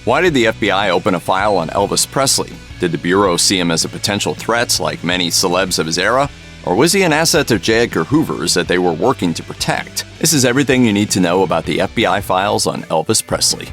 Why did the FBI open a file on Elvis Presley? Did the Bureau see him as a potential threat, like many celebs of his era? Or was he an asset of J. Edgar Hoover's that they were working to protect? This is everything you need to know about the FBI files on Elvis Presley.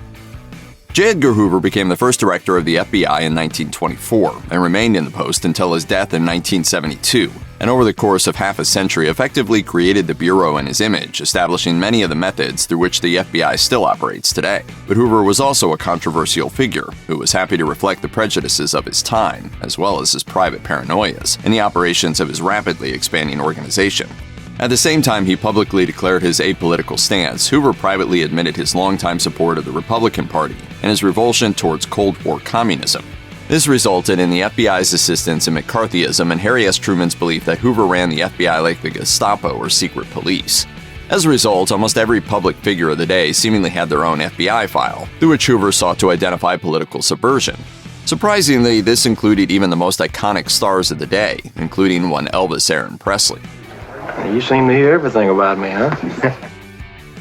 J. Edgar Hoover became the first director of the FBI in 1924 and remained in the post until his death in 1972, and over the course of half a century effectively created the Bureau in his image, establishing many of the methods through which the FBI still operates today. But Hoover was also a controversial figure who was happy to reflect the prejudices of his time, as well as his private paranoias, in the operations of his rapidly expanding organization. At the same time he publicly declared his apolitical stance, Hoover privately admitted his longtime support of the Republican Party and his revulsion towards Cold War communism. This resulted in the FBI's assistance in McCarthyism and Harry S. Truman's belief that Hoover ran the FBI like the Gestapo or secret police. As a result, almost every public figure of the day seemingly had their own FBI file, through which Hoover sought to identify political subversion. Surprisingly, this included even the most iconic stars of the day, including one Elvis Presley. You seem to hear everything about me, huh?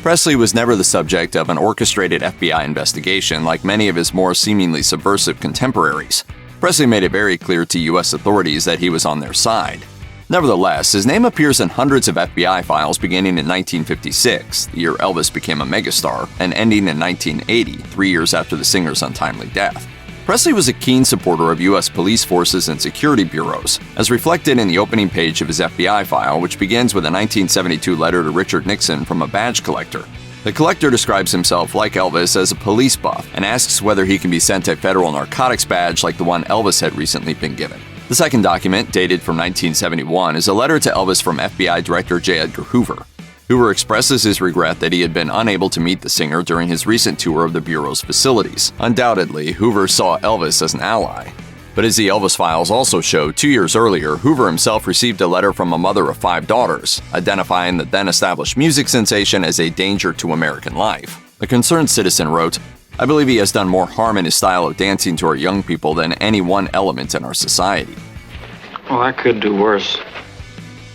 Presley was never the subject of an orchestrated FBI investigation like many of his more seemingly subversive contemporaries. Presley made it very clear to U.S. authorities that he was on their side. Nevertheless, his name appears in hundreds of FBI files beginning in 1956, the year Elvis became a megastar, and ending in 1980, 3 years after the singer's untimely death. Presley was a keen supporter of U.S. police forces and security bureaus, as reflected in the opening page of his FBI file, which begins with a 1972 letter to Richard Nixon from a badge collector. The collector describes himself, like Elvis, as a police buff and asks whether he can be sent a federal narcotics badge like the one Elvis had recently been given. The second document, dated from 1971, is a letter to Elvis from FBI Director J. Edgar Hoover. Hoover expresses his regret that he had been unable to meet the singer during his recent tour of the Bureau's facilities. Undoubtedly, Hoover saw Elvis as an ally. But as the Elvis files also show, 2 years earlier, Hoover himself received a letter from a mother of 5 daughters, identifying the then-established music sensation as a danger to American life. The concerned citizen wrote, "I believe he has done more harm in his style of dancing to our young people than any one element in our society." Well, I could do worse.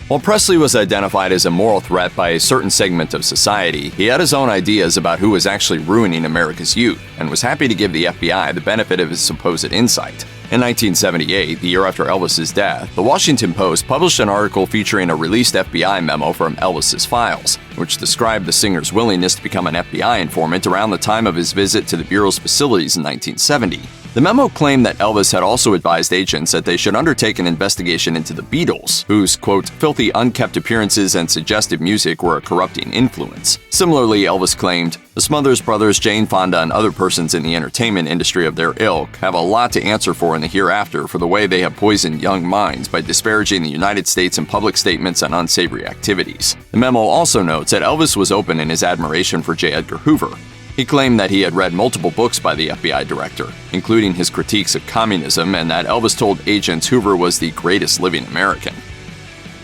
While Presley was identified as a moral threat by a certain segment of society, he had his own ideas about who was actually ruining America's youth, and was happy to give the FBI the benefit of his supposed insight. In 1978, the year after Elvis's death, The Washington Post published an article featuring a released FBI memo from Elvis's files, which described the singer's willingness to become an FBI informant around the time of his visit to the Bureau's facilities in 1970. The memo claimed that Elvis had also advised agents that they should undertake an investigation into the Beatles, whose, quote, filthy, unkept appearances and suggestive music were a corrupting influence. Similarly, Elvis claimed, the Smothers Brothers, Jane Fonda, and other persons in the entertainment industry of their ilk have a lot to answer for in the hereafter for the way they have poisoned young minds by disparaging the United States in public statements and unsavory activities. The memo also notes that Elvis was open in his admiration for J. Edgar Hoover. He claimed that he had read multiple books by the FBI director, including his critiques of communism, and that Elvis told agents Hoover was the greatest living American.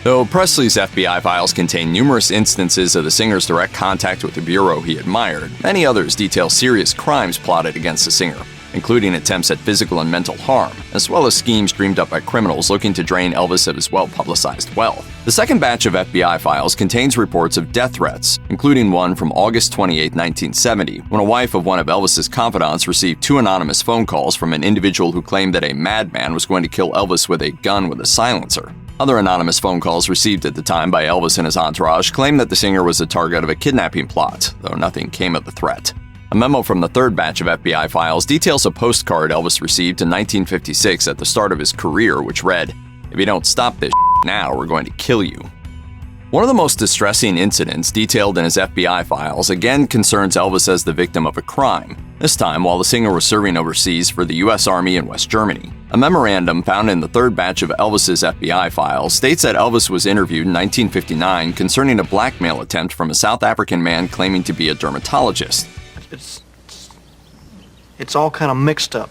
Though Presley's FBI files contain numerous instances of the singer's direct contact with the Bureau he admired, many others detail serious crimes plotted against the singer, including attempts at physical and mental harm, as well as schemes dreamed up by criminals looking to drain Elvis of his well-publicized wealth. The second batch of FBI files contains reports of death threats, including one from August 28, 1970, when a wife of one of Elvis's confidants received 2 anonymous phone calls from an individual who claimed that a madman was going to kill Elvis with a gun with a silencer. Other anonymous phone calls received at the time by Elvis and his entourage claimed that the singer was the target of a kidnapping plot, though nothing came of the threat. A memo from the third batch of FBI files details a postcard Elvis received in 1956 at the start of his career, which read, "If you don't stop this now, we're going to kill you." One of the most distressing incidents detailed in his FBI files again concerns Elvis as the victim of a crime, this time while the singer was serving overseas for the U.S. Army in West Germany. A memorandum found in the third batch of Elvis's FBI files states that Elvis was interviewed in 1959 concerning a blackmail attempt from a South African man claiming to be a dermatologist. It's all kind of mixed up.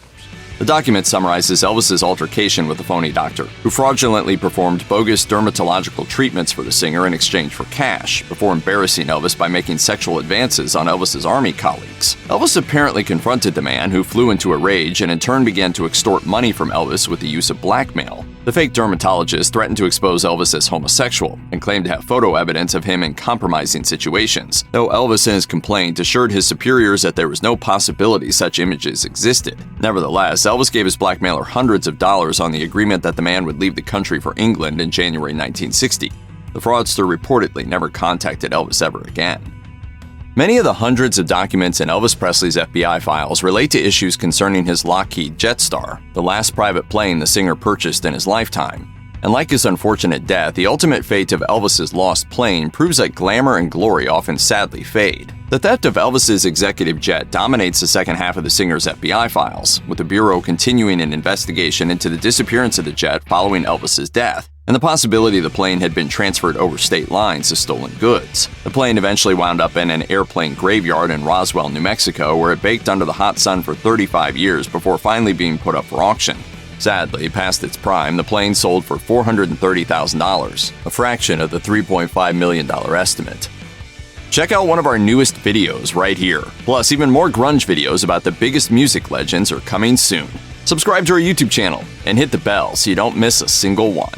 The document summarizes Elvis's altercation with the phony doctor, who fraudulently performed bogus dermatological treatments for the singer in exchange for cash, before embarrassing Elvis by making sexual advances on Elvis's army colleagues. Elvis apparently confronted the man, who flew into a rage and in turn began to extort money from Elvis with the use of blackmail. The fake dermatologist threatened to expose Elvis as homosexual and claimed to have photo evidence of him in compromising situations, though Elvis in his complaint assured his superiors that there was no possibility such images existed. Nevertheless, Elvis gave his blackmailer hundreds of dollars on the agreement that the man would leave the country for England in January 1960. The fraudster reportedly never contacted Elvis ever again. Many of the hundreds of documents in Elvis Presley's FBI files relate to issues concerning his Lockheed Jetstar, the last private plane the singer purchased in his lifetime. And like his unfortunate death, the ultimate fate of Elvis's lost plane proves that glamour and glory often sadly fade. The theft of Elvis's executive jet dominates the second half of the singer's FBI files, with the Bureau continuing an investigation into the disappearance of the jet following Elvis's death, and the possibility the plane had been transferred over state lines as stolen goods. The plane eventually wound up in an airplane graveyard in Roswell, New Mexico, where it baked under the hot sun for 35 years before finally being put up for auction. Sadly, past its prime, the plane sold for $430,000, a fraction of the $3.5 million estimate. Check out one of our newest videos right here. Plus, even more grunge videos about the biggest music legends are coming soon. Subscribe to our YouTube channel and hit the bell so you don't miss a single one.